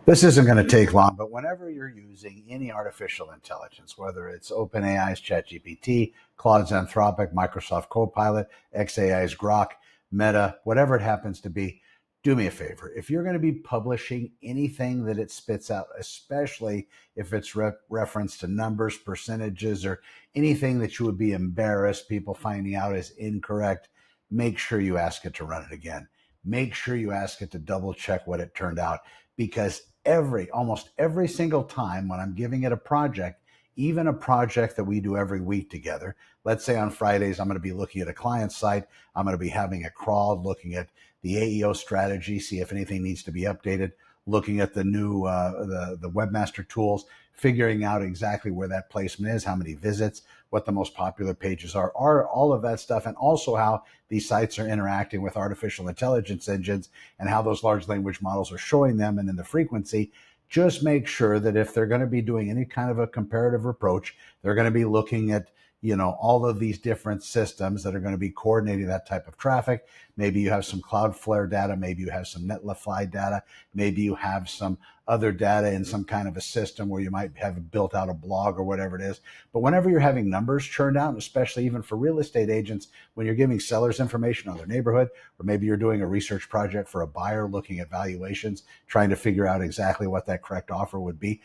This isn't going to take long, but whenever you're using any artificial intelligence, whether it's OpenAI's ChatGPT, Claude's Anthropic, Microsoft Copilot, xAI's Grok, Meta, whatever it happens to be, do me a favor. If you're going to be publishing anything that it spits out, especially if it's reference to numbers, percentages, or anything that you would be embarrassed people finding out is incorrect, make sure you ask it to run it again. Make sure you ask it to double check what it turned out, because almost every single time when I'm giving it a project, even a project that we do every week together, let's say on Fridays, I'm going to be looking at a client site. I'm going to be having a crawl, looking at the AEO strategy, see if anything needs to be updated, looking at the new, the webmaster tools, figuring out exactly where that placement is, how many visits, what the most popular pages are all of that stuff. And also how these sites are interacting with artificial intelligence engines and how those large language models are showing them and in the frequency. Just make sure that if they're going to be doing any kind of a comparative approach, they're going to be looking at all of these different systems that are going to be coordinating that type of traffic. Maybe you have some CloudFlare data, maybe you have some Netlify data, maybe you have some other data in some kind of a system where you might have built out a blog or whatever it is. But whenever you're having numbers churned out, and especially even for real estate agents, when you're giving sellers information on their neighborhood, or maybe you're doing a research project for a buyer looking at valuations, trying to figure out exactly what that correct offer would be,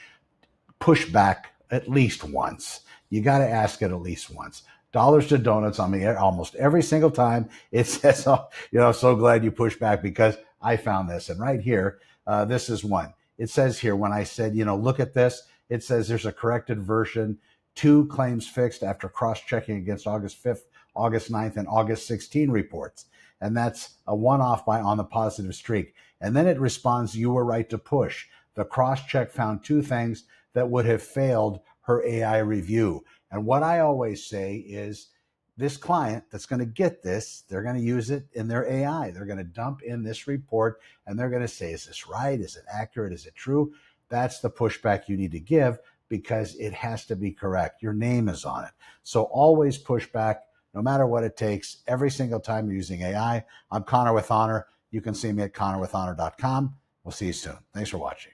push back at least once. You got to ask it at least once. Dollars to donuts on me almost every single time. It says, oh, so glad you pushed back because I found this. And right here, this is one. It says here, when I said, look at this, it says there's a corrected version, 2 claims fixed after cross-checking against August 5th, August 9th, and August 16 reports. And that's a one-off by OnThePositiveStreet. And then it responds, you were right to push. The cross-check found 2 things that would have failed her AI review. And what I always say is, this client that's going to get this, they're going to use it in their AI. They're going to dump in this report and they're going to say, is this right? Is it accurate? Is it true? That's the pushback you need to give, because it has to be correct. Your name is on it. So always push back, no matter what it takes, every single time you're using AI. I'm Conor with Honor. You can see me at conorwithhonor.com. We'll see you soon. Thanks for watching.